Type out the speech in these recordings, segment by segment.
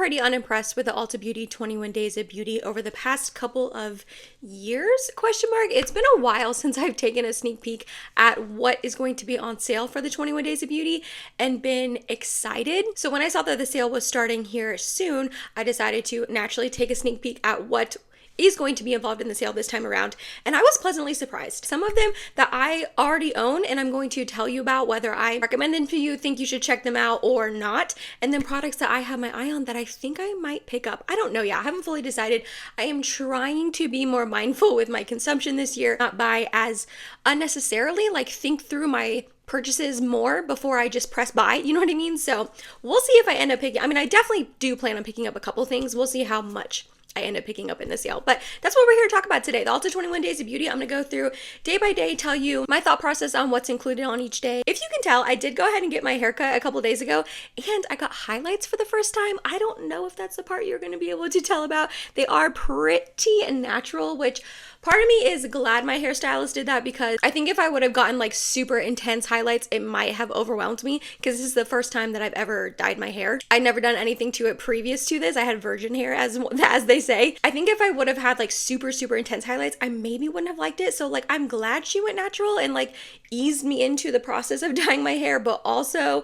pretty unimpressed with the Ulta Beauty 21 Days of Beauty over the past couple of years, question mark. It's been a while since I've taken a sneak peek at what is going to be on sale for the 21 Days of Beauty and been excited. So when I saw that the sale was starting here soon, I decided to naturally take a sneak peek at what is going to be involved in the sale this time around, and I was pleasantly surprised. Some of them that I already own, and I'm going to tell you about whether I recommend them to you, think you should check them out or not, and then products that I have my eye on that I think I might pick up. I don't know yet. I haven't fully decided. I am trying to be more mindful with my consumption this year, not buy as unnecessarily, like think through my purchases more before I just press buy, you know what I mean? So we'll see if I end up picking, I definitely do plan on picking up a couple things. We'll see how much I end up picking up in the sale. But that's what we're here to talk about today. The Ulta 21 Days of Beauty. I'm going to go through day by day, tell you my thought process on what's included on each day. If you can tell, I did go ahead and get my haircut a couple days ago, and I got highlights for the first time. I don't know if that's the part you're going to be able to tell about. They are pretty natural, which part of me is glad my hairstylist did that, because I think if I would have gotten like super intense highlights, it might have overwhelmed me, because this is the first time that I've ever dyed my hair. I'd never done anything to it previous to this. I had virgin hair, as they say. I think if I would have had like super intense highlights, I maybe wouldn't have liked it. So like, I'm glad she went natural and like eased me into the process of dyeing my hair, but also,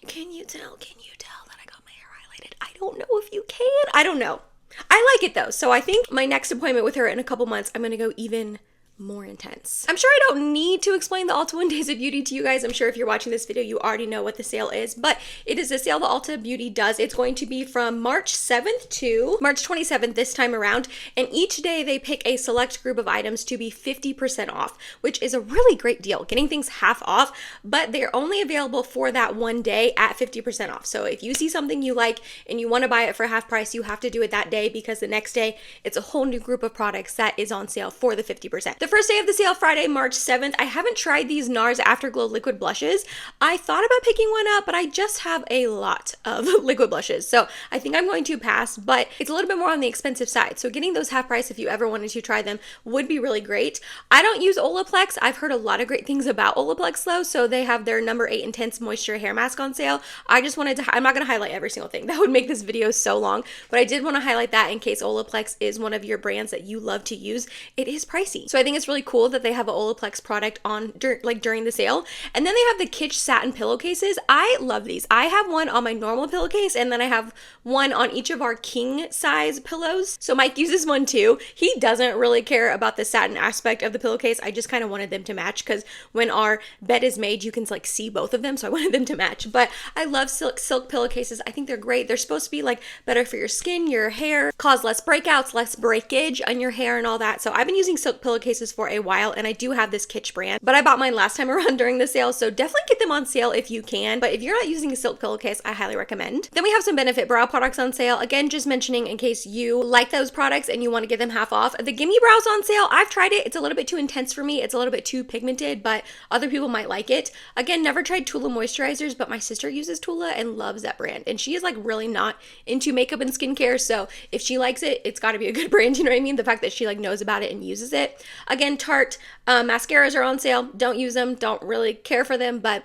can you tell that I got my hair highlighted? I don't know if you can. I don't know. I like it though. So I think my next appointment with her in a couple months, I'm going to go even more intense. I'm sure I don't need to explain the Ulta 1 Days of Beauty to you guys. I'm sure if you're watching this video, you already know what the sale is, but it is a sale that Ulta Beauty does. It's going to be from March 7th to March 27th this time around, and each day they pick a select group of items to be 50% off, which is a really great deal, getting things half off, but they're only available for that one day at 50% off. So if you see something you like and you want to buy it for half price, you have to do it that day, because the next day it's a whole new group of products that is on sale for the 50%. The first day of the sale, Friday, March 7th. I haven't tried these NARS Afterglow liquid blushes. I thought about picking one up, but I just have a lot of liquid blushes, so I think I'm going to pass, but it's a little bit more on the expensive side. So getting those half price, if you ever wanted to try them, would be really great. I don't use Olaplex. I've heard a lot of great things about Olaplex though, so they have their number 8 Intense Moisture Hair Mask on sale. I just wanted to, I'm not going to highlight every single thing. That would make this video so long, but I did want to highlight that in case Olaplex is one of your brands that you love to use. It is pricey, so I think it's really cool that they have an Olaplex product on during the sale. And then they have the Kitsch satin pillowcases. I love these. I have one on my normal pillowcase, and then I have one on each of our king size pillows. So Mike uses one too. He doesn't really care about the satin aspect of the pillowcase. I just kind of wanted them to match, because when our bed is made, you can like see both of them, so I wanted them to match. But I love silk pillowcases. I think they're great. They're supposed to be like better for your skin, your hair, cause less breakouts, less breakage on your hair and all that. So I've been using silk pillowcases for a while, and I do have this Kitsch brand, but I bought mine last time around during the sale, so definitely get them on sale if you can. But if you're not using a silk pillowcase, I highly recommend. Then we have some Benefit brow products on sale. Again, just mentioning in case you like those products and you want to get them half off. The Gimme Brows on sale. I've tried it. It's a little bit too intense for me. It's a little bit too pigmented, but other people might like it. Again, never tried Tula moisturizers, but my sister uses Tula and loves that brand, and she is like really not into makeup and skincare, so if she likes it, it's got to be a good brand, you know what I mean? The fact that she like knows about it and uses it. Again, Tarte mascaras are on sale. Don't use them, don't really care for them, but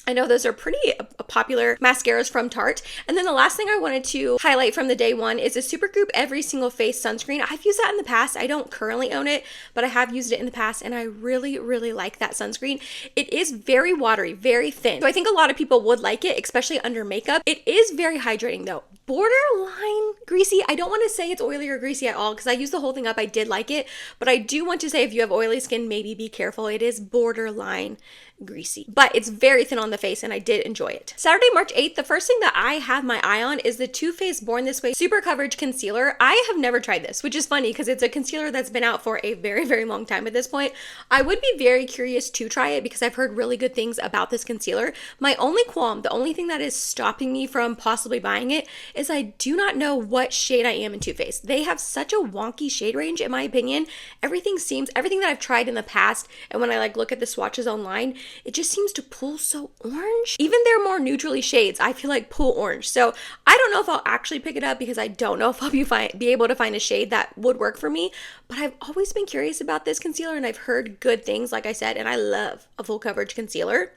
I know those are pretty popular mascaras from Tarte. And then the last thing I wanted to highlight from the day one is a Supergoop Every Single Face sunscreen. I've used that in the past. I don't currently own it, but I have used it in the past, and I really like that sunscreen. It is very watery, very thin. So I think a lot of people would like it, especially under makeup. It is very hydrating though. Borderline greasy. I don't want to say it's oily or greasy at all, because I used the whole thing up. I did like it, but I do want to say if you have oily skin, maybe be careful. It is borderline greasy, but it's very thin on the face, and I did enjoy it. Saturday, March 8th, the first thing that I have my eye on is the Too Faced Born This Way Super Coverage Concealer. I have never tried this, which is funny because it's a concealer that's been out for a very long time at this point. I would be very curious to try it because I've heard really good things about this concealer. My only qualm, the only thing that is stopping me from possibly buying it, is I do not know what shade I am in Too Faced. They have such a wonky shade range in my opinion. Everything that I've tried in the past, and when I like look at the swatches online, it just seems to pull so orange. Even their more neutrally shades, I feel like pull orange. So I don't know if I'll actually pick it up, because I don't know if I'll be able to find a shade that would work for me. But I've always been curious about this concealer, and I've heard good things, like I said, and I love a full coverage concealer.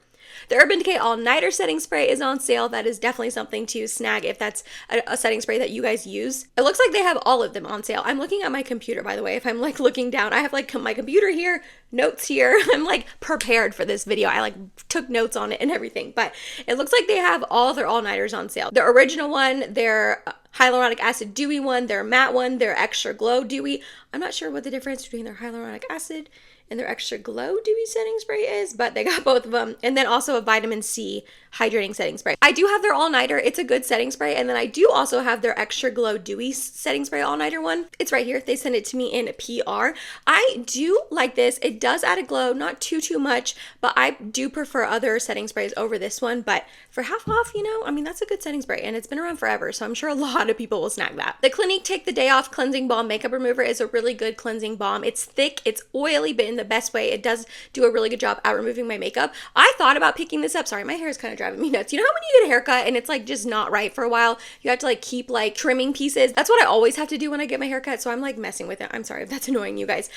The Urban Decay All Nighter Setting Spray is on sale. That is definitely something to snag if that's a setting spray that you guys use. It looks like they have all of them on sale. I'm looking at my computer, by the way. If I'm like looking down, I have like my computer here, notes here. I'm like prepared for this video. I like took notes on it and everything, but it looks like they have all of their all-nighters on sale. The original one, their hyaluronic acid dewy one, their matte one, their extra glow dewy. I'm not sure what the difference between their hyaluronic acid and their extra glow dewy setting spray is, but they got both of them. And then also a vitamin C hydrating setting spray. I do have their all-nighter. It's a good setting spray. And then I do also have their extra glow dewy setting spray all-nighter one. It's right here. They sent it to me in PR. I do like this. It does add a glow, not too much, but I do prefer other setting sprays over this one. But for half off, you know, I mean, that's a good setting spray and it's been around forever. So I'm sure a lot of people will snag that. The Clinique Take the Day Off Cleansing Balm Makeup Remover is a really good cleansing balm. It's thick, it's oily, but in the best way. It does do a really good job at removing my makeup. I thought about picking this up. Sorry, my hair is kind of driving me nuts. You know how when you get a haircut and it's like just not right for a while, you have to like keep like trimming pieces. That's what I always have to do when I get my haircut. So I'm like messing with it. I'm sorry if that's annoying you guys.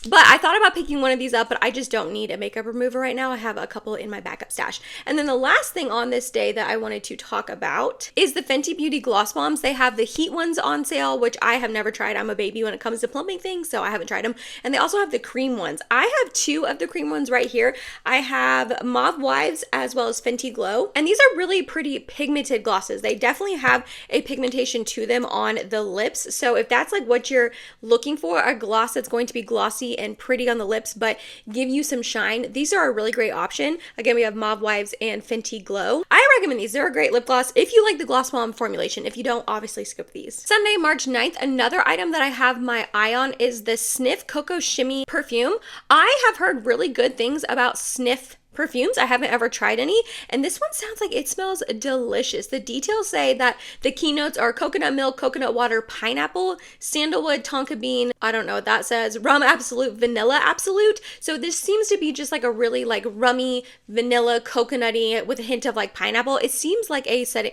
But I thought about picking one of these up, but I just don't need a makeup remover right now. I have a couple in my backup stash. And then the last thing on this day that I wanted to talk about is the Fenty Beauty Gloss Bombs. They have the heat ones on sale, which I have never tried. I'm a baby when it comes to plumping things, so I haven't tried them. And they also have the cream ones. I have two of the cream ones right here. I have Mauve Wives as well as Fenty Glow. And these are really pretty pigmented glosses. They definitely have a pigmentation to them on the lips. So if that's like what you're looking for, a gloss that's going to be glossy and pretty on the lips but give you some shine, these are a really great option. Again, we have Mauve Wives and Fenty Glow. I recommend these. They're a great lip gloss if you like the gloss bomb formulation. If you don't, obviously skip these. Sunday, March 9th, another item that I have my eye on is the Sniff Cocoa Shimmy perfume. I have heard really good things about Sniff perfumes. I haven't ever tried any, and this one sounds like it smells delicious. The details say that the keynotes are coconut milk, coconut water, pineapple, sandalwood, tonka bean, I don't know what that says, rum absolute, vanilla absolute. So this seems to be just like a really like rummy, vanilla, coconutty with a hint of like pineapple. It seems like a setting.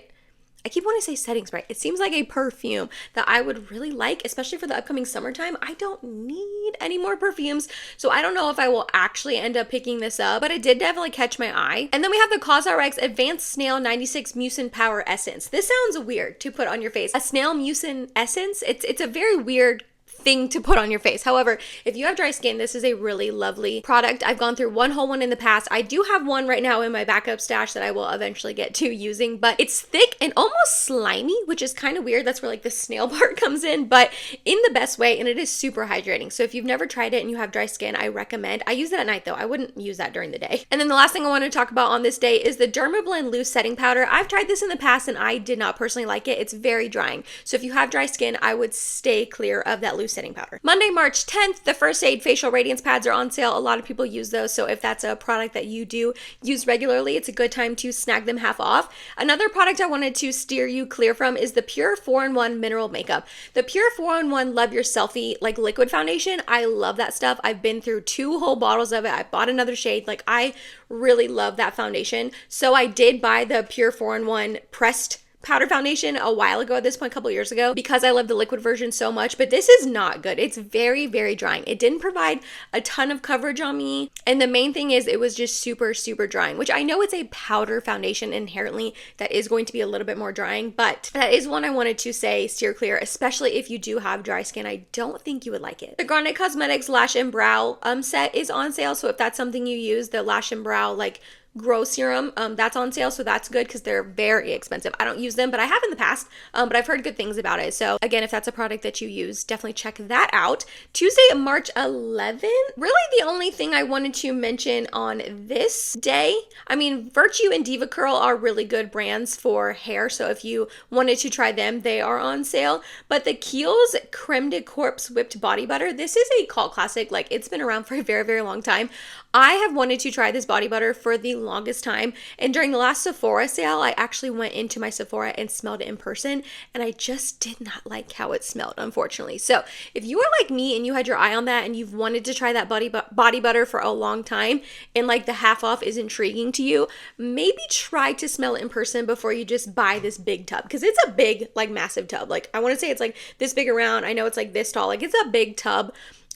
I keep wanting to say setting spray. It seems like a perfume that I would really like, especially for the upcoming summertime. I don't need any more perfumes, so I don't know if I will actually end up picking this up, but it did definitely catch my eye. And then we have the CosRx Advanced Snail 96 Mucin Power Essence. This sounds weird to put on your face. A snail mucin essence? It's a very weird thing to put on your face. However, if you have dry skin, this is a really lovely product. I've gone through one whole one in the past. I do have one right now in my backup stash that I will eventually get to using, but it's thick and almost slimy, which is kind of weird. That's where like the snail part comes in, but in the best way, and it is super hydrating. So if you've never tried it and you have dry skin, I recommend. I use it at night though. I wouldn't use that during the day. And then the last thing I want to talk about on this day is the Dermablend Loose Setting Powder. I've tried this in the past and I did not personally like it. It's very drying. So if you have dry skin, I would stay clear of that loose setting powder. Monday, March 10th, the First Aid Facial Radiance Pads are on sale. A lot of people use those, so if that's a product that you do use regularly, it's a good time to snag them half off. Another product I wanted to steer you clear from is the Pure 4-in-1 Mineral Makeup. The Pure 4-in-1 Love Your Selfie like liquid foundation, I love that stuff. I've been through 2 whole bottles of it. I bought another shade. Like, I really love that foundation. So I did buy the Pure 4-in-1 pressed powder foundation a while ago, at this point, a couple years ago, because I love the liquid version so much, but this is not good. It's very, very drying. It didn't provide a ton of coverage on me, and the main thing is it was just super, super drying, which I know it's a powder foundation inherently that is going to be a little bit more drying, but that is one I wanted to say steer clear, especially if you do have dry skin. I don't think you would like it. The Grande Cosmetics Lash and Brow set is on sale, so if that's something you use, the Lash and Brow like Grow Serum, that's on sale, so that's good because they're very expensive. I don't use them, but I have in the past, but I've heard good things about it. So again, if that's a product that you use, definitely check that out. Tuesday, March 11th, really the only thing I wanted to mention on this day, I mean, Virtue and Diva Curl are really good brands for hair, so if you wanted to try them, they are on sale. But the Kiehl's Creme de Corpse Whipped Body Butter, this is a cult classic. Like, it's been around for a very, very long time. I have wanted to try this body butter for the longest time, and during the last Sephora sale, I actually went into my Sephora and smelled it in person, and I just did not like how it smelled, unfortunately. So if you are like me and you had your eye on that and you've wanted to try that body butter for a long time, and like the half off is intriguing to you, maybe try to smell it in person before you just buy this big tub, because it's a big, like, massive tub. Like, I want to say it's like this big around. I know it's like this tall. Like, it's a big tub.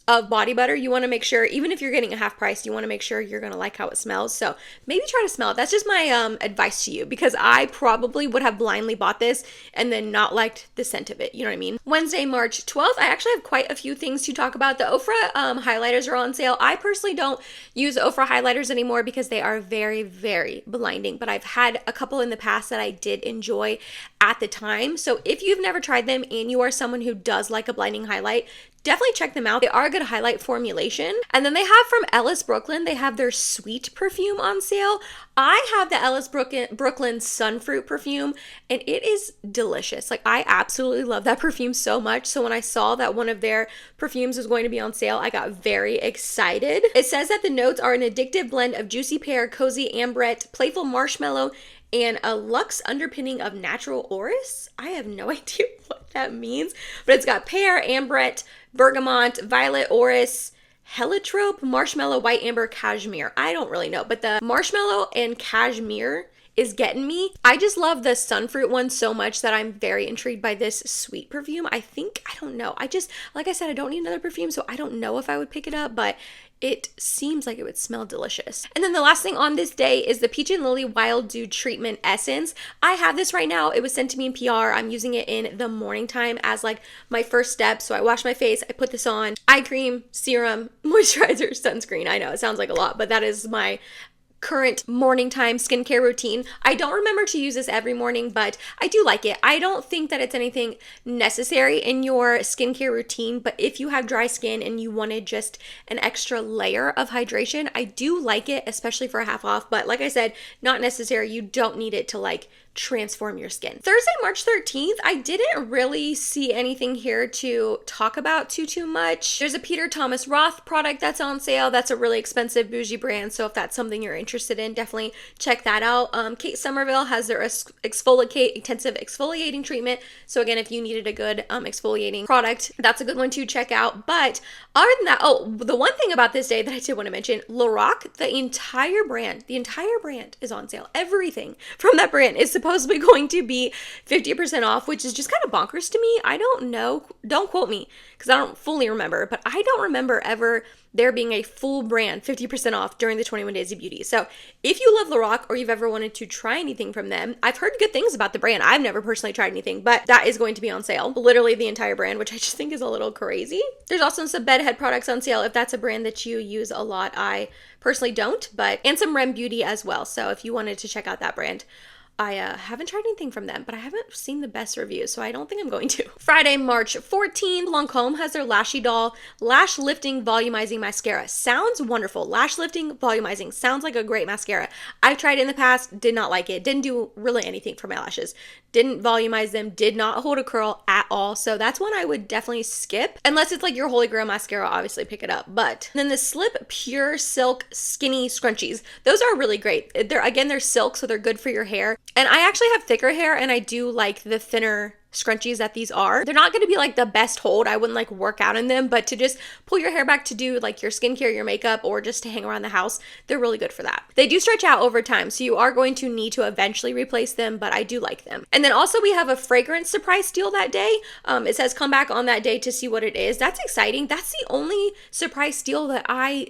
of body butter, you want to make sure, even if you're getting a half price, you want to make sure you're going to like how it smells. So maybe try to smell it. That's just my advice to you, because I probably would have blindly bought this and then not liked the scent of it. You know what I mean? Wednesday, March 12th, I actually have quite a few things to talk about. The Ofra highlighters are on sale. I personally don't use Ofra highlighters anymore because they are very, very blinding, but I've had a couple in the past that I did enjoy at the time. So if you've never tried them and you are someone who does like a blinding highlight, definitely check them out. They are a good highlight formulation. And then they have from Ellis Brooklyn, they have their sweet perfume on sale. I have the Ellis Brooklyn Sunfruit perfume, and it is delicious. Like, I absolutely love that perfume so much. So when I saw that one of their perfumes was going to be on sale, I got very excited. It says that the notes are an addictive blend of juicy pear, cozy ambrette, playful marshmallow, and a luxe underpinning of natural orris. I have no idea what that means, but it's got pear, ambrette, bergamot, violet orris, heliotrope, marshmallow, white amber, cashmere. I don't really know, but the marshmallow and cashmere is getting me. I just love the sunfruit one so much that I'm very intrigued by this sweet perfume. I don't know. Like I said, I don't need another perfume, so I don't know if I would pick it up, but it seems like it would smell delicious. And then the last thing on this day is the Peach and Lily Wild Dew Treatment Essence. I have this right now. It was sent to me in PR. I'm using it in the morning time as like my first step. So I wash my face, I put this on, eye cream, serum, moisturizer, sunscreen. I know it sounds like a lot, but that is my current morning time skincare routine. I don't remember to use this every morning, but I do like it. I don't think that it's anything necessary in your skincare routine, but if you have dry skin and you wanted just an extra layer of hydration, I do like it, especially for a half off. But like I said, not necessary. You don't need it to like transform your skin. Thursday, March 13th, I didn't really see anything here to talk about too much. There's a Peter Thomas Roth product that's on sale. That's a really expensive bougie brand, so if that's something you're interested in, definitely check that out. Kate Somerville has their Exfoliate Intensive Exfoliating Treatment. So again, if you needed a good exfoliating product, that's a good one to check out. But other than that, the one thing about this day that I did want to mention, Lorac, the entire brand is on sale. Everything from that brand is supposedly going to be 50% off, which is just kind of bonkers to me. I don't know. Don't quote me because I don't fully remember, but I don't remember ever there being a full brand 50% off during the 21 Days of Beauty. So if you love Lorac or you've ever wanted to try anything from them, I've heard good things about the brand. I've never personally tried anything, but that is going to be on sale. Literally the entire brand, which I just think is a little crazy. There's also some bedhead products on sale if that's a brand that you use a lot. I personally don't, and some Rem Beauty as well. So if you wanted to check out that brand, I haven't tried anything from them, but I haven't seen the best reviews, so I don't think I'm going to. Friday, March 14th, Lancome has their Lashy Doll Lash Lifting Volumizing Mascara. Sounds wonderful. Lash Lifting Volumizing. Sounds like a great mascara. I've tried it in the past, did not like it. Didn't do really anything for my lashes. Didn't volumize them, did not hold a curl at all, so that's one I would definitely skip. Unless it's like your Holy Grail mascara, obviously pick it up. But then the Slip Pure Silk Skinny Scrunchies. Those are really great. They're silk, so they're good for your hair. And I actually have thicker hair, and I do like the thinner scrunchies that these are. They're not going to be like the best hold. I wouldn't like work out in them, but to just pull your hair back to do like your skincare, your makeup, or just to hang around the house, they're really good for that. They do stretch out over time, so you are going to need to eventually replace them, but I do like them. And then also we have a fragrance surprise steal that day. It says come back on that day to see what it is. That's exciting. That's the only surprise steal that I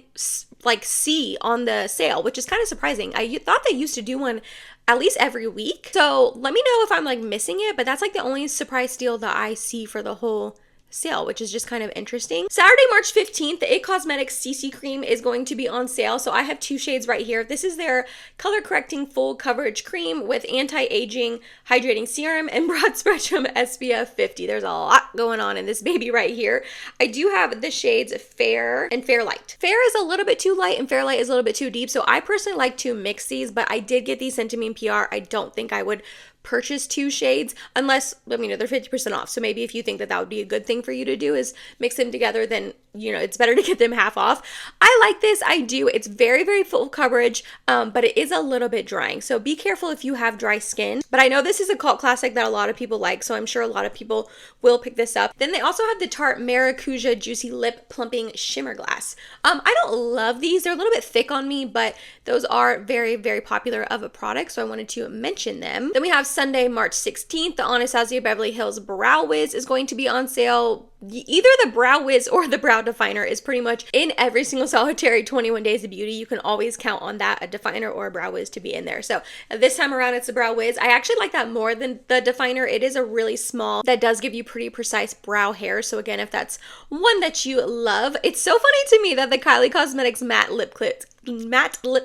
like see on the sale, which is kind of surprising. I thought they used to do one at least every week. So let me know if I'm like missing it, but that's like the only surprise deal that I see for the whole sale, which is just kind of interesting. Saturday, March 15th, the It Cosmetics CC Cream is going to be on sale. So I have two shades right here. This is their color correcting full coverage cream with anti-aging hydrating serum and broad spectrum SPF 50. There's a lot going on in this baby right here. I do have the shades Fair and Fair Light. Fair is a little bit too light and Fair Light is a little bit too deep. So I personally like to mix these, but I did get these sent to me in PR. I don't think I would purchase two shades unless, they're 50% off. So maybe if you think that would be a good thing for you to do is mix them together, then it's better to get them half off. I like this. I do. It's very, very full coverage, but it is a little bit drying. So be careful if you have dry skin. But I know this is a cult classic that a lot of people like, so I'm sure a lot of people will pick this up. Then they also have the Tarte Maracuja Juicy Lip Plumping Shimmer Glass. I don't love these. They're a little bit thick on me, but those are very, very popular of a product, so I wanted to mention them. Then we have Sunday, March 16th, the Anastasia Beverly Hills Brow Wiz is going to be on sale. Either the Brow Wiz or the Brow brow definer is pretty much in every single solitary 21 Days of Beauty. You can always count on that, a definer or a brow wiz to be in there. So this time around, it's the brow wiz. I actually like that more than the definer. It is a really small, that does give you pretty precise brow hair. So again, if that's one that you love, it's so funny to me that the Kylie Cosmetics matte lip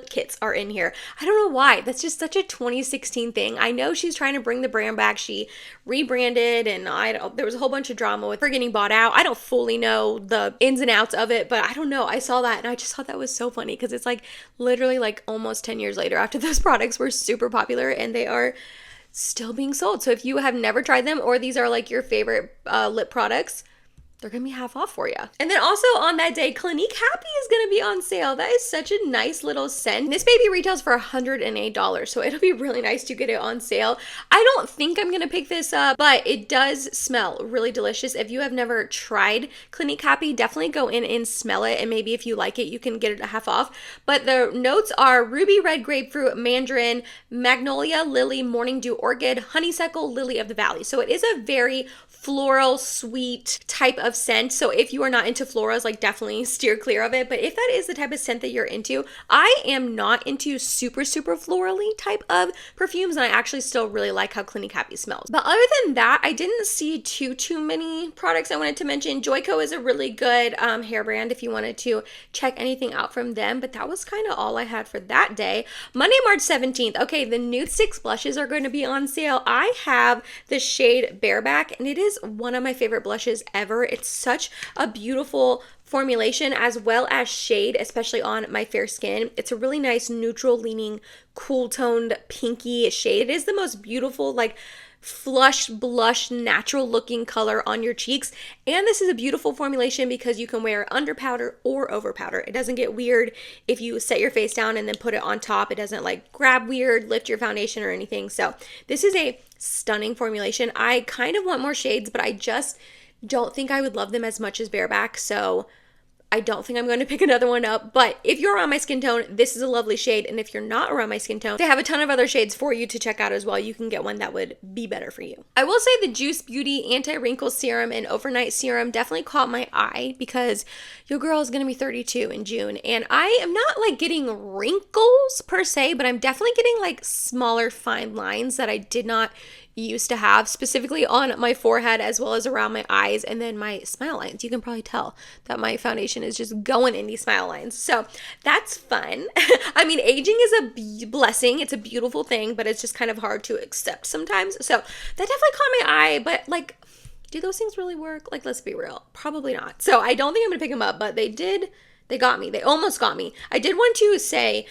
kits are in here. I don't know why. That's just such a 2016 thing. I know she's trying to bring the brand back. She rebranded, and there was a whole bunch of drama with her getting bought out. I don't fully know the ins and outs of it, but I don't know. I saw that and I just thought that was so funny because it's like literally like almost 10 years later after those products were super popular and they are still being sold. So if you have never tried them or these are like your favorite lip products, they're gonna be half off for you. And then also on that day, Clinique Happy is gonna be on sale. That is such a nice little scent. This baby retails for $108, so it'll be really nice to get it on sale. I don't think I'm gonna pick this up, but it does smell really delicious. If you have never tried Clinique Happy, definitely go in and smell it, and maybe if you like it, you can get it half off. But the notes are ruby red grapefruit, mandarin, magnolia, lily, morning dew orchid, honeysuckle, lily of the valley. So it is a very floral, sweet type of scent. So if you are not into florals, like definitely steer clear of it. But if that is the type of scent that you're into, I am not into super florally type of perfumes, and I actually still really like how Clinique Happy smells. But other than that, I didn't see too many products I wanted to mention. Joico is a really good hair brand if you wanted to check anything out from them, but that was kind of all I had for that day. Monday, March 17th. Okay, the Nude Sticks blushes are going to be on sale. I have the shade Bareback, and it is one of my favorite blushes ever. It's such a beautiful formulation as well as shade, especially on my fair skin. It's a really nice neutral leaning, cool toned pinky shade. It is the most beautiful, like flush blush natural looking color on your cheeks, and this is a beautiful formulation because you can wear under powder or over powder. It doesn't get weird if you set your face down and then put it on top. It doesn't like grab weird, lift your foundation or anything. So this is a stunning formulation. I kind of want more shades, but I just don't think I would love them as much as Bareback, so I don't think I'm going to pick another one up. But if you're around my skin tone, this is a lovely shade. And if you're not around my skin tone, they have a ton of other shades for you to check out as well. You can get one that would be better for you. I will say the Juice Beauty Anti-Wrinkle Serum and Overnight Serum definitely caught my eye because your girl is going to be 32 in June. And I am not like getting wrinkles per se, but I'm definitely getting like smaller fine lines that I did not used to have, specifically on my forehead as well as around my eyes and then my smile lines. You can probably tell that my foundation is just going in these smile lines. So that's fun. I mean, aging is a blessing. It's a beautiful thing, but it's just kind of hard to accept sometimes. So that definitely caught my eye, but like, do those things really work? Like, let's be real. Probably not. So I don't think I'm gonna pick them up, but they did. They got me. They almost got me. I did want to say,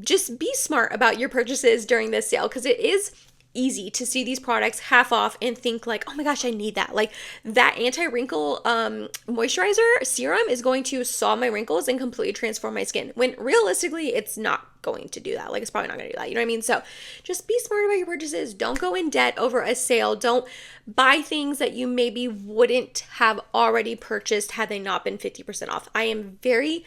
just be smart about your purchases during this sale because it is easy to see these products half off and think like, oh my gosh, I need that. Like that anti-wrinkle moisturizer serum is going to solve my wrinkles and completely transform my skin. When realistically, it's not going to do that. Like it's probably not going to do that. You know what I mean? So just be smart about your purchases. Don't go in debt over a sale. Don't buy things that you maybe wouldn't have already purchased had they not been 50% off. I am very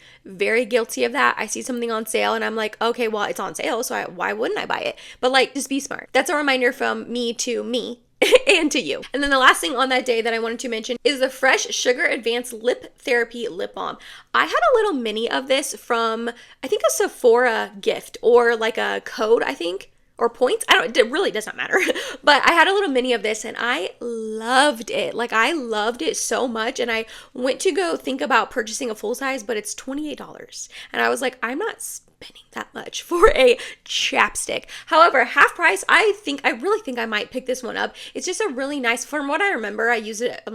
guilty of that. I see something on sale and I'm like, okay, well, it's on sale, so why wouldn't I buy it? But like, just be smart. That's a reminder from me to me and to you. And then the last thing on that day that I wanted to mention is the Fresh Sugar Advanced Lip Therapy Lip Balm. I had a little mini of this from, I think, a Sephora gift or like a code, I think, or points. It really does not matter. But I had a little mini of this and I loved it. Like I loved it so much. And I went to go think about purchasing a full size, but it's $28. And I was like, I'm not spending that much for a chapstick. However, half price, I really think I might pick this one up. It's just a really nice, from what I remember, I used it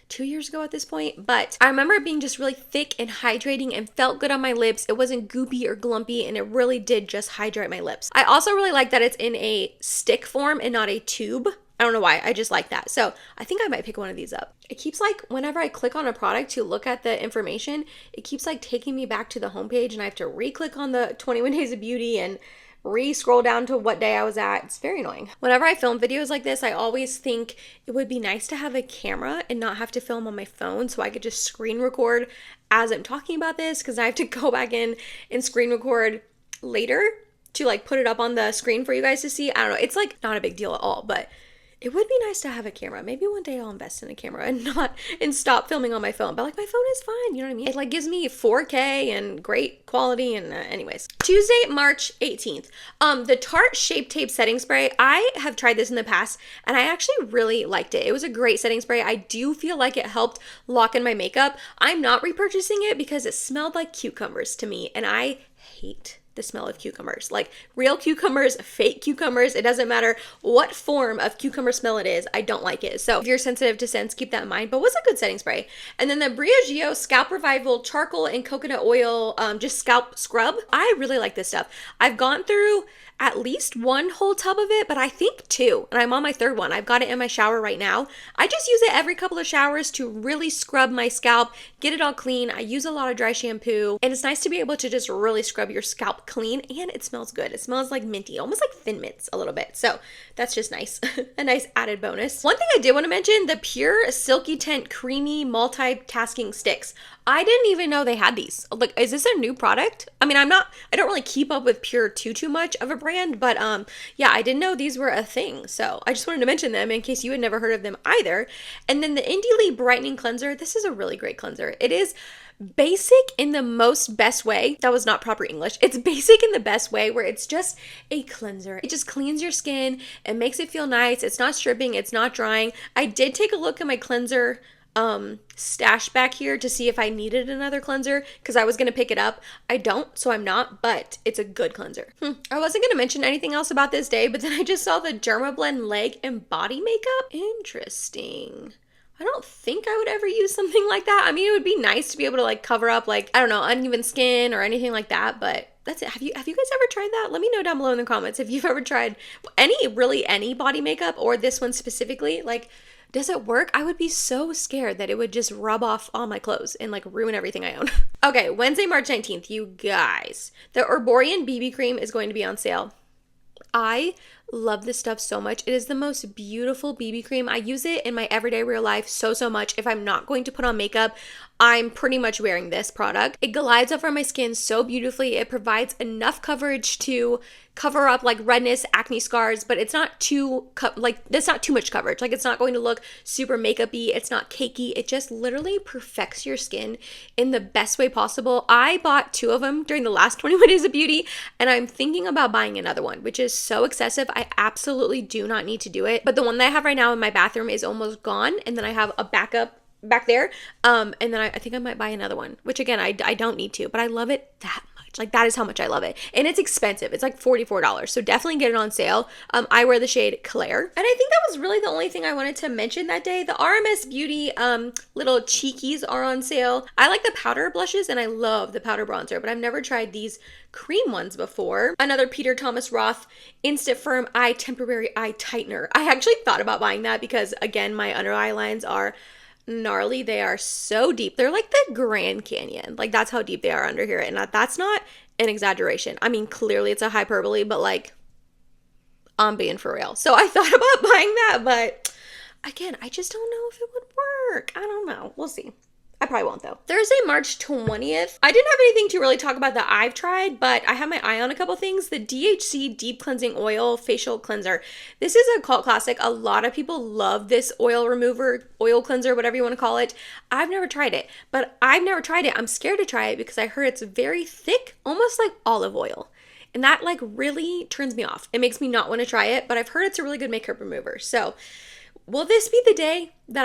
2 years ago at this point, but I remember it being just really thick and hydrating and felt good on my lips. It wasn't goopy or glumpy and it really did just hydrate my lips. I also really like that it's in a stick form and not a tube. I don't know why, I just like that. So I think I might pick one of these up. It keeps like, whenever I click on a product to look at the information, it keeps like taking me back to the homepage and I have to re-click on the 21 Days of Beauty and re-scroll down to what day I was at. It's very annoying. Whenever I film videos like this, I always think it would be nice to have a camera and not have to film on my phone so I could just screen record as I'm talking about this because I have to go back in and screen record later to like put it up on the screen for you guys to see. I don't know. It's like not a big deal at all, but It would be nice to have a camera. Maybe one day I'll invest in a camera and stop filming on my phone. But like my phone is fine, you know what I mean? It like gives me 4K and great quality and anyways. Tuesday, March 18th. The Tarte Shape Tape setting spray. I have tried this in the past and I actually really liked it. It was a great setting spray. I do feel like it helped lock in my makeup. I'm not repurchasing it because it smelled like cucumbers to me and I hate the smell of cucumbers. Like real cucumbers, fake cucumbers, it doesn't matter what form of cucumber smell it is, I don't like it. So if you're sensitive to scents, keep that in mind. But what's a good setting spray? And then the Briogeo Scalp Revival Charcoal and Coconut Oil just scalp scrub. I really like this stuff. I've gone through at least one whole tub of it, but I think two, and I'm on my third one. I've got it in my shower right now. I just use it every couple of showers to really scrub my scalp, get it all clean. I use a lot of dry shampoo, and it's nice to be able to just really scrub your scalp clean, and it smells good. It smells like minty, almost like Thin Mints a little bit, so that's just nice. A nice added bonus. One thing I did want to mention, the Pure Silky Tint Creamy Multitasking Sticks. I didn't even know they had these. Like, is this a new product? I mean, I don't really keep up with Pure too much of a brand, but yeah, I didn't know these were a thing. So I just wanted to mention them in case you had never heard of them either. And then the Indie Lee Brightening Cleanser. This is a really great cleanser. It is basic in the most best way. That was not proper English. It's basic in the best way where it's just a cleanser. It just cleans your skin. It makes it feel nice. It's not stripping. It's not drying. I did take a look at my cleanser stash back here to see if I needed another cleanser because I was going to pick it up. I don't, so I'm not, but it's a good cleanser. I wasn't going to mention anything else about this day, but then I just saw the Dermablend leg and body makeup. Interesting. I don't think I would ever use something like that. I mean, it would be nice to be able to like cover up like, I don't know, uneven skin or anything like that, but that's it. Have you guys ever tried that? Let me know down below in the comments if you've ever tried any body makeup or this one specifically. Like, does it work? I would be so scared that it would just rub off all my clothes and like ruin everything I own. Okay, Wednesday, March 19th, you guys. The Herborian BB cream is going to be on sale. I love this stuff so much. It is the most beautiful BB cream. I use it in my everyday real life so much. If I'm not going to put on makeup, I'm pretty much wearing this product. It glides over my skin so beautifully. It provides enough coverage to cover up like redness, acne scars, but it's not too that's not too much coverage. Like it's not going to look super makeup-y. It's not cakey. It just literally perfects your skin in the best way possible. I bought 2 of them during the last 21 Days of Beauty, and I'm thinking about buying another one, which is so excessive. I absolutely do not need to do it. But the one that I have right now in my bathroom is almost gone, and then I have a backup back there. And then I think I might buy another one, which again, I don't need to, but I love it that much. Like that is how much I love it. And it's expensive. It's like $44. So definitely get it on sale. I wear the shade Claire. And I think that was really the only thing I wanted to mention that day. The RMS Beauty little cheekies are on sale. I like the powder blushes and I love the powder bronzer, but I've never tried these cream ones before. Another Peter Thomas Roth Instant Firm Eye Temporary Eye Tightener. I actually thought about buying that because again, my under eye lines are gnarly. They are so deep. They're like the Grand Canyon. Like that's how deep they are under here. And that's not an exaggeration. I mean, clearly it's a hyperbole, but like I'm being for real. So I thought about buying that, but again, I just don't know if it would work. I don't know. We'll see. I probably won't though. Thursday, March 20th. I didn't have anything to really talk about that I've tried, but I have my eye on a couple things. The DHC Deep Cleansing Oil Facial Cleanser. This is a cult classic. A lot of people love this oil remover, oil cleanser, whatever you want to call it. I've never tried it, but I'm scared to try it because I heard it's very thick, almost like olive oil. And that like really turns me off. It makes me not want to try it, but I've heard it's a really good makeup remover. So will this be the day that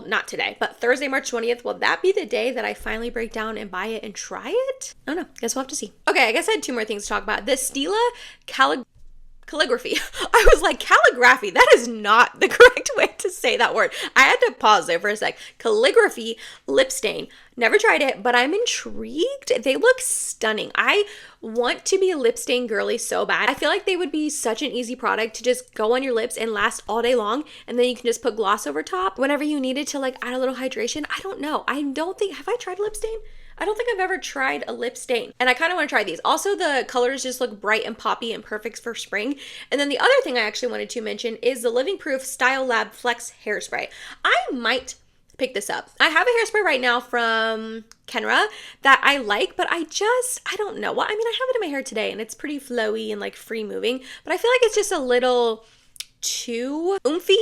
not today, but Thursday, March 20th, will that be the day that I finally break down and buy it and try it? I don't know. Guess we'll have to see. Okay, I guess I had 2 more things to talk about. The Stila calligraphy. I was like, calligraphy, that is not the correct way to say that word. I had to pause there for a sec. Calligraphy lip stain. Never tried it, but I'm intrigued. They look stunning. I want to be a lip stain girly so bad. I feel like they would be such an easy product to just go on your lips and last all day long, and then you can just put gloss over top whenever you needed to like add a little hydration. I don't know. Have I tried a lip stain? I don't think I've ever tried a lip stain, and I kind of want to try these. Also, the colors just look bright and poppy and perfect for spring. And then the other thing I actually wanted to mention is the Living Proof Style Lab Flex Hairspray. I might pick this up. I have a hairspray right now from Kenra that I like, but I don't know. Well, I mean, I have it in my hair today, and it's pretty flowy and like free moving, but I feel like it's just a little too oomphy,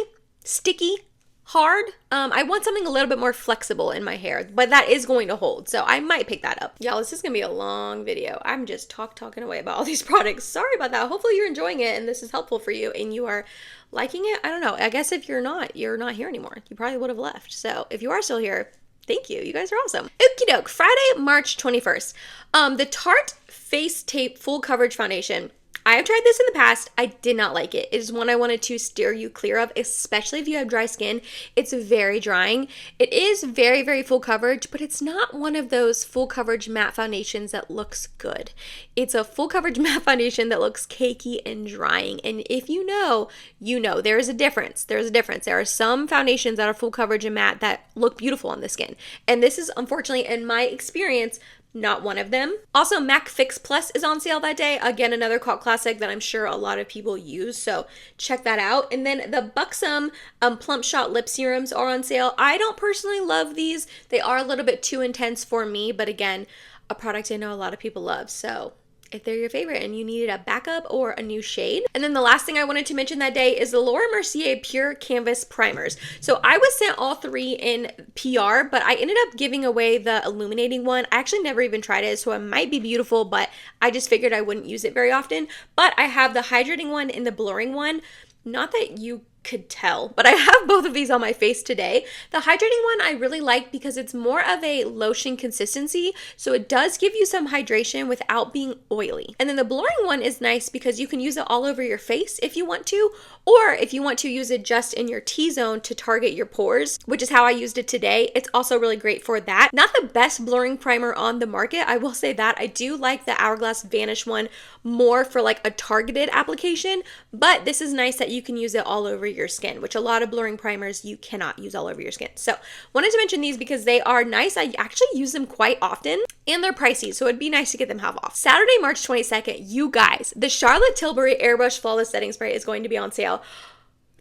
sticky, hard. I want something a little bit more flexible in my hair, but that is going to hold, so I might pick that up. Y'all, this is gonna be a long video. I'm just talking away about all these products. Sorry about that. Hopefully you're enjoying it and this is helpful for you and you are liking it. I don't know. I guess if you're not here anymore. You probably would have left. So if you are still here, thank you. You guys are awesome. Okie doke. Friday, March 21st. The Tarte Face Tape Full Coverage Foundation. I have tried this in the past. I did not like it. It is one I wanted to steer you clear of, especially if you have dry skin. It's very drying. It is very, very full coverage, but it's not one of those full coverage matte foundations that looks good. It's a full coverage matte foundation that looks cakey and drying. And if you know, you know. There is a difference. There is a difference. There are some foundations that are full coverage and matte that look beautiful on the skin. And this is, unfortunately, in my experience, not one of them. Also, MAC Fix Plus is on sale that day. Again, another cult classic that I'm sure a lot of people use, so check that out. And then the Buxom Plump Shot Lip Serums are on sale. I don't personally love these. They are a little bit too intense for me, but again, a product I know a lot of people love, so if they're your favorite and you needed a backup or a new shade. And then the last thing I wanted to mention that day is the Laura Mercier Pure Canvas Primers. So I was sent all three in PR, but I ended up giving away the illuminating one. I actually never even tried it, so it might be beautiful, but I just figured I wouldn't use it very often. But I have the hydrating one and the blurring one. Not that you could tell, but I have both of these on my face today. The hydrating one I really like because it's more of a lotion consistency, so it does give you some hydration without being oily. And then the blurring one is nice because you can use it all over your face if you want to, or if you want to use it just in your T-zone to target your pores, which is how I used it today. It's also really great for that. Not the best blurring primer on the market, I will say that. I do like the Hourglass Vanish one more for like a targeted application, but this is nice that you can use it all over your skin, which a lot of blurring primers you cannot use all over your skin. So wanted to mention these because they are nice. I actually use them quite often and they're pricey, so it'd be nice to get them half off. Saturday, March 22nd, you guys, the Charlotte Tilbury Airbrush Flawless Setting Spray is going to be on sale.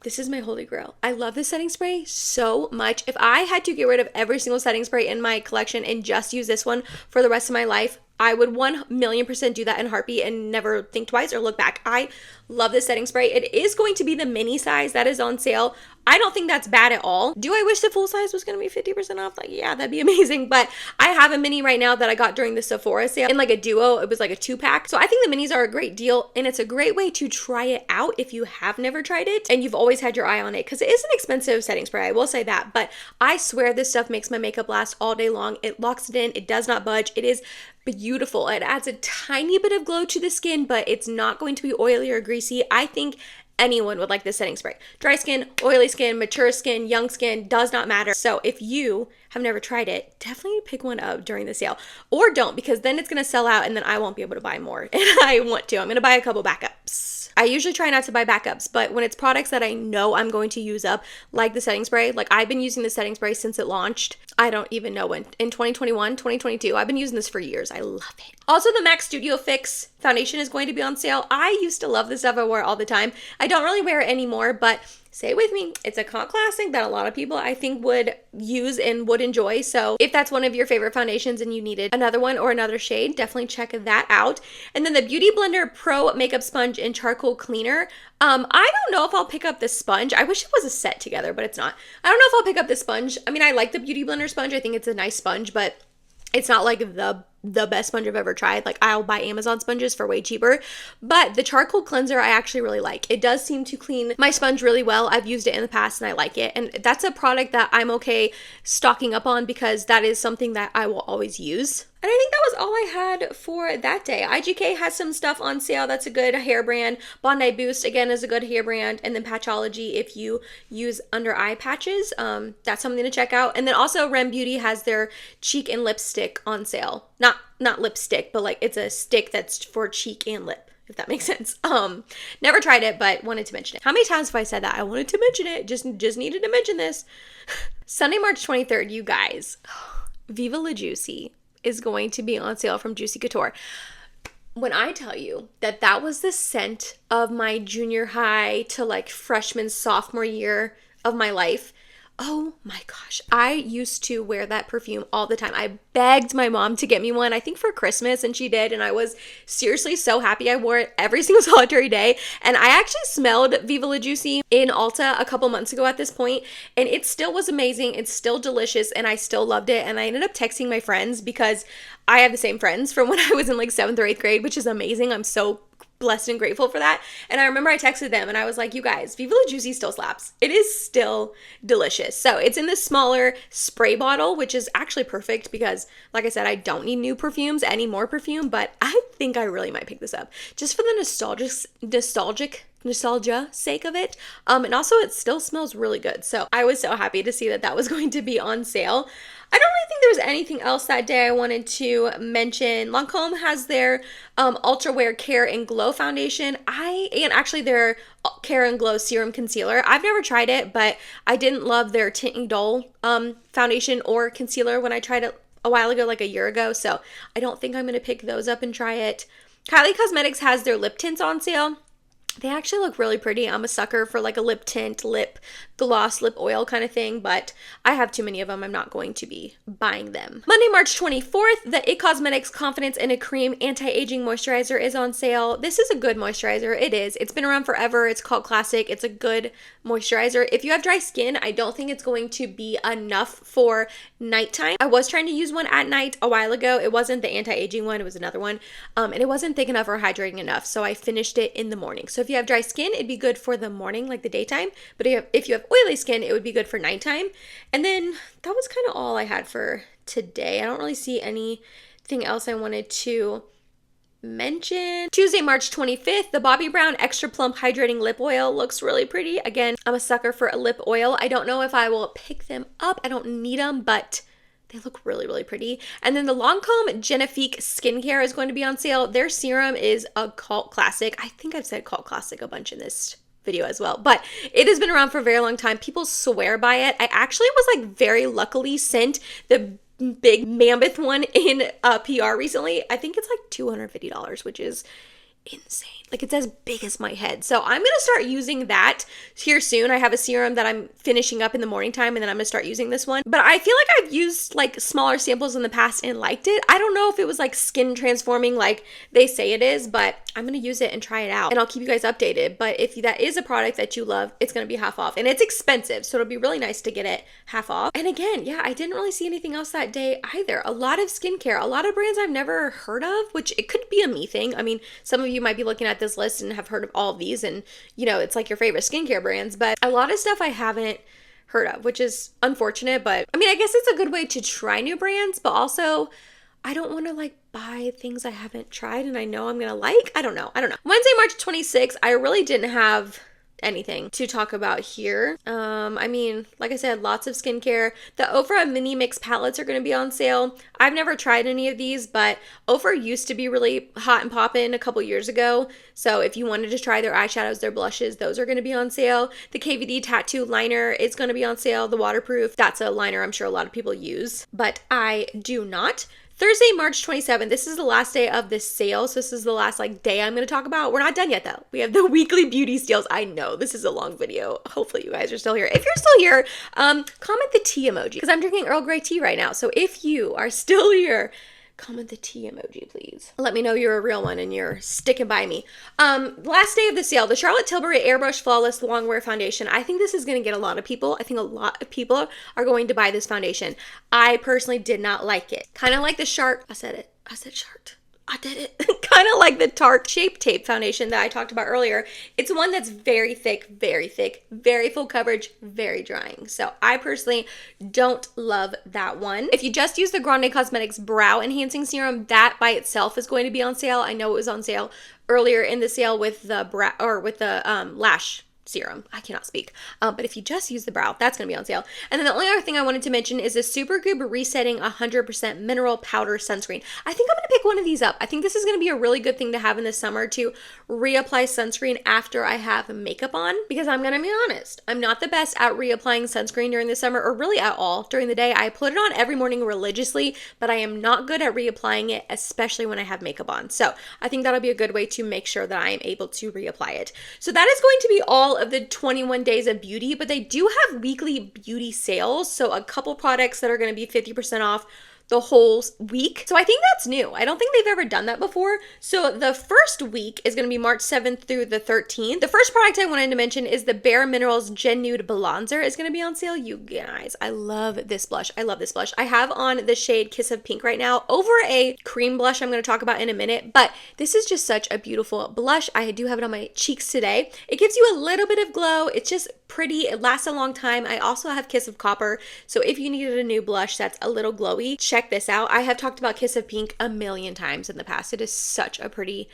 This is my holy grail. I love this setting spray so much. If I had to get rid of every single setting spray in my collection and just use this one for the rest of my life, I would 1,000,000% do that in a heartbeat and never think twice or look back. I love this setting spray. It is going to be the mini size that is on sale. I don't think that's bad at all. Do I wish the full size was going to be 50% off? Like, yeah, that'd be amazing. But I have a mini right now that I got during the Sephora sale in like a duo. It was like a 2-pack. So I think the minis are a great deal and it's a great way to try it out if you have never tried it and you've always had your eye on it, because it is an expensive setting spray. I will say that, but I swear this stuff makes my makeup last all day long. It locks it in. It does not budge. It is beautiful. It adds a tiny bit of glow to the skin, but it's not going to be oily or greasy. I think anyone would like this setting spray. Dry skin, oily skin, mature skin, young skin, does not matter. So if you have never tried it, definitely pick one up during the sale. Or don't, because then it's going to sell out and then I won't be able to buy more. And I want to. I'm going to buy a couple backups. I usually try not to buy backups, but when it's products that I know I'm going to use up, like the setting spray, like I've been using the setting spray since it launched. I don't even know when. In 2021, 2022, I've been using this for years. I love it. Also, the MAC Studio Fix foundation is going to be on sale. I used to love this stuff. I wore it all the time. I don't really wear it anymore, but say it with me, it's a cult classic that a lot of people I think would use and would enjoy. So if that's one of your favorite foundations and you needed another one or another shade, definitely check that out. And then the Beauty Blender Pro Makeup Sponge and Charcoal Cleaner. I don't know if I'll pick up this sponge. I wish it was a set together, but it's not. I don't know if I'll pick up this sponge. I mean, I like the Beauty Blender sponge. I think it's a nice sponge, but it's not like the best sponge I've ever tried. Like, I'll buy Amazon sponges for way cheaper, but the charcoal cleanser I actually really like. It does seem to clean my sponge really well. I've used it in the past and I like it, and that's a product that I'm okay stocking up on because that is something that I will always use. And I think that was all I had for that day. IGK has some stuff on sale. That's a good hair brand. Bondi Boost, again, is a good hair brand. And then Patchology, if you use under eye patches, that's something to check out. And then also Rem Beauty has their cheek and lipstick on sale. Not lipstick, but like it's a stick that's for cheek and lip, if that makes sense. Never tried it, but wanted to mention it. How many times have I said that? I wanted to mention it. Just needed to mention this. Sunday, March 23rd, you guys. Viva La Juicy is going to be on sale from Juicy Couture. When I tell you that that was the scent of my junior high to like freshman, sophomore year of my life, Oh my gosh. I used to wear that perfume all the time. I begged my mom to get me one, I think for Christmas, and she did. And I was seriously so happy. I wore it every single solitary day. And I actually smelled Viva La Juicy in Ulta a couple months ago at this point, and it still was amazing. It's still delicious, and I still loved it. And I ended up texting my friends because I have the same friends from when I was in like 7th or 8th grade, which is amazing. I'm so blessed and grateful for that. And I remember I texted them and I was like, you guys, Viva La Juicy still slaps. It is still delicious. So it's in this smaller spray bottle, which is actually perfect because, like I said, I don't need new perfumes, any more perfume, but I think I really might pick this up just for the nostalgia sake of it. And also it still smells really good. So I was so happy to see that that was going to be on sale. I don't really think there was anything else that day I wanted to mention. Lancome has their Ultra Wear Care and Glow foundation. And actually their Care and Glow Serum Concealer. I've never tried it, but I didn't love their Tint and Dull foundation or concealer when I tried it a while ago, like a year ago. So I don't think I'm going to pick those up and try it. Kylie Cosmetics has their lip tints on sale. They actually look really pretty. I'm a sucker for like a lip tint, lip gloss, lip oil kind of thing, but I have too many of them. I'm not going to be buying them. Monday, March 24th, the IT Cosmetics Confidence in a Cream Anti-Aging Moisturizer is on sale. This is a good moisturizer. It is. It's been around forever. It's called Classic. It's a good moisturizer. If you have dry skin, I don't think it's going to be enough for nighttime. I was trying to use one at night a while ago. It wasn't the anti-aging one. It was another one. And it wasn't thick enough or hydrating enough. So I finished it in the morning. So if you have dry skin, it'd be good for the morning, like the daytime. But if you have oily skin, it would be good for nighttime. And then that was kind of all I had for today. I don't really see anything else I wanted to mention. Tuesday, March 25th, the Bobbi Brown Extra Plump Hydrating Lip Oil looks really pretty. Again, I'm a sucker for a lip oil. I don't know if I will pick them up. I don't need them, but they look really, really pretty. And then the Lancome Genifique Skincare is going to be on sale. Their serum is a cult classic. I think I've said cult classic a bunch in this video as well, but it has been around for a very long time. People swear by it. I actually was like very luckily sent the big mammoth one in PR recently. I think it's like $250, which is insane. Like it's as big as my head. So I'm going to start using that here soon. I have a serum that I'm finishing up in the morning time, and then I'm going to start using this one. But I feel like I've used like smaller samples in the past and liked it. I don't know if it was like skin transforming like they say it is, but I'm going to use it and try it out, and I'll keep you guys updated. But if that is a product that you love, it's going to be half off, and it's expensive. So it'll be really nice to get it half off. And again, yeah, I didn't really see anything else that day either. A lot of skincare, a lot of brands I've never heard of, which it could be a me thing. I mean, some of you might be looking at this list and have heard of all of these, and you know, it's like your favorite skincare brands, but a lot of stuff I haven't heard of, which is unfortunate. But I mean, I guess it's a good way to try new brands, but also I don't want to like buy things I haven't tried and I know I'm gonna like. I don't know. Wednesday, March 26th, I really didn't have anything to talk about here. I mean, like I said, lots of skincare. The Ofra mini mix palettes are going to be on sale. I've never tried any of these, but Ofra used to be really hot and poppin' a couple years ago. So if you wanted to try their eyeshadows, their blushes, those are going to be on sale. The KVD tattoo liner is going to be on sale. The waterproof, that's a liner I'm sure a lot of people use, but I do not. Thursday, March 27th, this is the last day of this sale, so this is the last like day I'm going to talk about. We're not done yet though. We have the weekly beauty steals. I know this is a long video. Hopefully you guys are still here. If you're still here, comment the tea emoji because I'm drinking Earl Grey tea right now. So if you are still here, comment the tea emoji, please. Let me know you're a real one and you're sticking by me. Last day of the sale, the Charlotte Tilbury Airbrush Flawless Longwear Foundation. I think this is going to get a lot of people. I think a lot of people are going to buy this foundation. I personally did not like it. Kind of like the Shark. I said Shark. I did it. Kind of like the Tarte Shape Tape foundation that I talked about earlier. It's one that's very thick, very full coverage, very drying. So I personally don't love that one. If you just use the Grande Cosmetics Brow Enhancing Serum, that by itself is going to be on sale. I know it was on sale earlier in the sale with the lash serum. I cannot speak. But if you just use the brow, that's going to be on sale. And then the only other thing I wanted to mention is the Supergoop Resetting 100% Mineral Powder Sunscreen. I think I'm going to pick one of these up. I think this is going to be a really good thing to have in the summer to reapply sunscreen after I have makeup on, because I'm going to be honest, I'm not the best at reapplying sunscreen during the summer, or really at all during the day. I put it on every morning religiously, but I am not good at reapplying it, especially when I have makeup on. So I think that'll be a good way to make sure that I am able to reapply it. So that is going to be all all of the 21 days of beauty, but they do have weekly beauty sales. So a couple products that are going to be 50% off the whole week. So I think that's new. I don't think they've ever done that before. So the first week is going to be March 7th through the 13th. The first product I wanted to mention is the Bare Minerals Gen Nude Bronzer is going to be on sale. You guys, I love this blush. I love this blush. I have on the shade Kiss of Pink right now over a cream blush I'm going to talk about in a minute, but this is just such a beautiful blush. I do have it on my cheeks today. It gives you a little bit of glow. It's just pretty. It lasts a long time. I also have Kiss of Copper, so if you needed a new blush that's a little glowy, check this out. I have talked about Kiss of Pink a million times in the past. It is such a pretty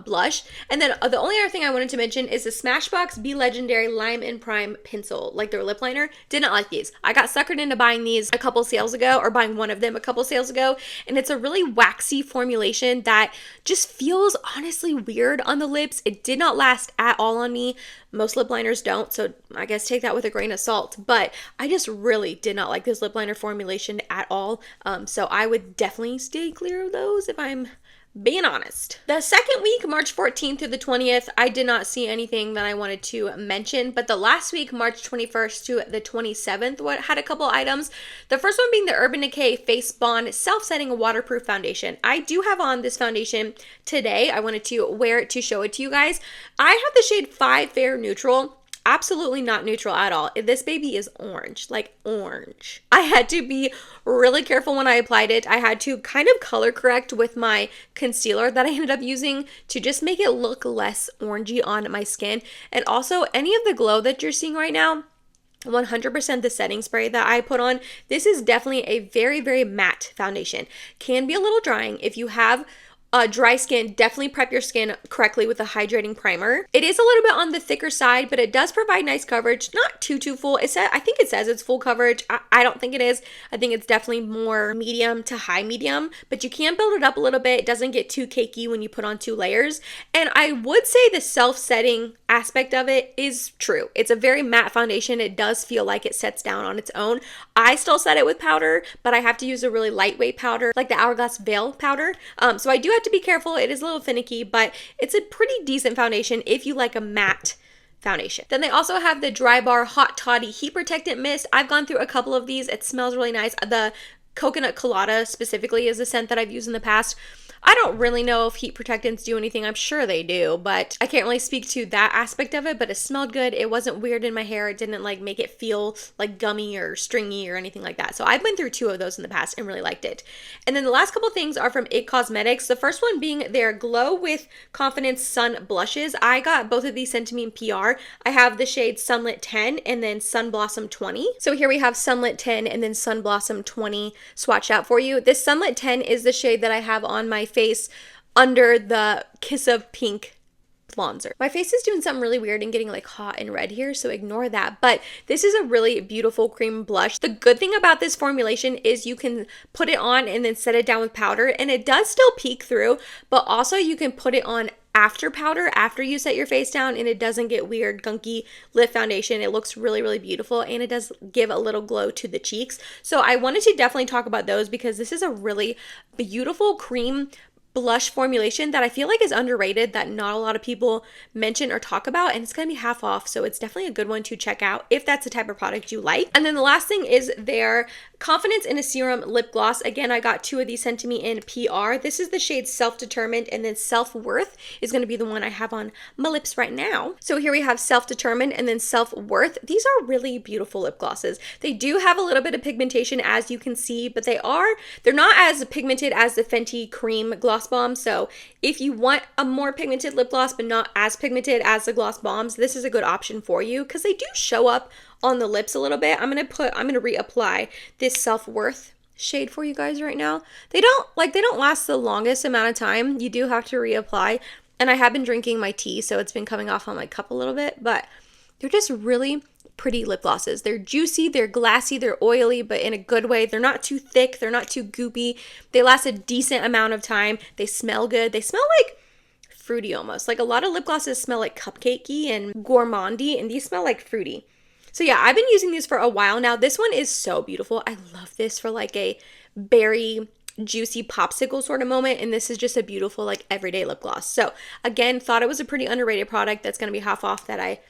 blush. And then the only other thing I wanted to mention is the Smashbox Be Legendary Lime and Prime Pencil, like their lip liner. Did not like these. I got suckered into buying these a couple sales ago, or buying one of them a couple sales ago, and it's a really waxy formulation that just feels honestly weird on the lips. It did not last at all on me. Most lip liners don't, so I guess take that with a grain of salt, but I just really did not like this lip liner formulation at all, so I would definitely stay clear of those if I'm being honest. The second week, March 14th through the 20th, I did not see anything that I wanted to mention, but the last week, March 21st to the 27th, had a couple items. The first one being the Urban Decay Face Bond Self-Setting Waterproof Foundation. I do have on this foundation today. I wanted to wear it to show it to you guys. I have the shade 5 Fair Neutral. Absolutely not neutral at all. This baby is orange, like orange. I had to be really careful when I applied it. I had to kind of color correct with my concealer that I ended up using to just make it look less orangey on my skin. And also, any of the glow that you're seeing right now, 100% the setting spray that I put on, this is definitely a very, very matte foundation. Can be a little drying. If you have dry skin, definitely prep your skin correctly with a hydrating primer. It is a little bit on the thicker side, but it does provide nice coverage. Not too full. I think it says it's full coverage. I don't think it is. I think it's definitely more medium to high medium, but you can build it up a little bit. It doesn't get too cakey when you put on 2 layers. And I would say the self-setting aspect of it is true. It's a very matte foundation. It does feel like it sets down on its own. I still set it with powder, but I have to use a really lightweight powder, like the Hourglass Veil powder. So I do have to be careful. It is a little finicky, but it's a pretty decent foundation if you like a matte foundation. Then they also have the Dry Bar Hot Toddy Heat Protectant Mist. I've gone through a couple of these. It smells really nice. The Coconut Colada specifically is a scent that I've used in the past. I don't really know if heat protectants do anything. I'm sure they do, but I can't really speak to that aspect of it, but it smelled good. It wasn't weird in my hair. It didn't like make it feel like gummy or stringy or anything like that. So I've been through 2 of those in the past and really liked it. And then the last couple things are from IT Cosmetics. The first one being their Glow with Confidence Sun Blushes. I got both of these sent to me in PR. I have the shade Sunlit 10 and then Sun Blossom 20. So here we have Sunlit 10 and then Sun Blossom 20 swatched out for you. This Sunlit 10 is the shade that I have on my face under the Kiss of Pink bronzer. My face is doing something really weird and getting like hot and red here, so ignore that. But this is a really beautiful cream blush. The good thing about this formulation is you can put it on and then set it down with powder, and it does still peek through, but also you can put it on after powder, after you set your face down, and it doesn't get weird, gunky lip foundation. It looks really, really beautiful, and it does give a little glow to the cheeks. So I wanted to definitely talk about those because this is a really beautiful cream blush formulation that I feel like is underrated, that not a lot of people mention or talk about, and it's going to be half off, so it's definitely a good one to check out if that's the type of product you like. And then the last thing is their Confidence in a Serum Lip Gloss. Again, I got 2 of these sent to me in PR. This is the shade Self-Determined, and then Self-Worth is going to be the one I have on my lips right now. So here we have Self-Determined and then Self-Worth. These are really beautiful lip glosses. They do have a little bit of pigmentation, as you can see, but they're not as pigmented as the Fenty Cream Gloss Bomb. So if you want a more pigmented lip gloss but not as pigmented as the gloss bombs, this is a good option for you because they do show up on the lips a little bit. I'm gonna reapply this Self-Worth shade for you guys right now. They don't last the longest amount of time. You do have to reapply, and I have been drinking my tea, so it's been coming off on my cup a little bit, but they're just really pretty lip glosses. They're juicy, they're glassy, they're oily, but in a good way. They're not too thick, they're not too goopy. They last a decent amount of time. They smell good. They smell like fruity almost. Like a lot of lip glosses smell like cupcakey and gourmandy, and these smell like fruity. So yeah, I've been using these for a while now. This one is so beautiful. I love this for like a berry juicy popsicle sort of moment, and this is just a beautiful like everyday lip gloss. So again, thought it was a pretty underrated product that's going to be half off that I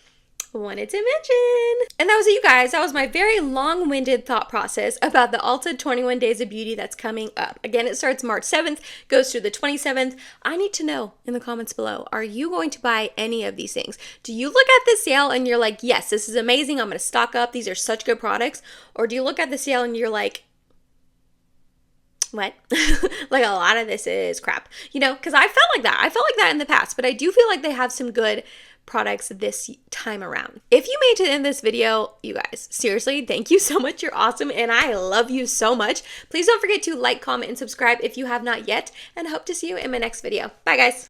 wanted to mention. And that was it, you guys. That was my very long-winded thought process about the Ulta 21 Days of Beauty that's coming up. Again, it starts March 7th, goes through the 27th. I need to know in the comments below, are you going to buy any of these things? Do you look at the sale and you're like, yes, this is amazing, I'm going to stock up, these are such good products? Or do you look at the sale and you're like, what? Like, a lot of this is crap, you know, because I felt like that. I felt like that in the past, but I do feel like they have some good products this time around. If you made it to the end of this video, you guys, seriously, thank you so much. You're awesome, and I love you so much. Please don't forget to like, comment, and subscribe if you have not yet, and hope to see you in my next video. Bye, guys.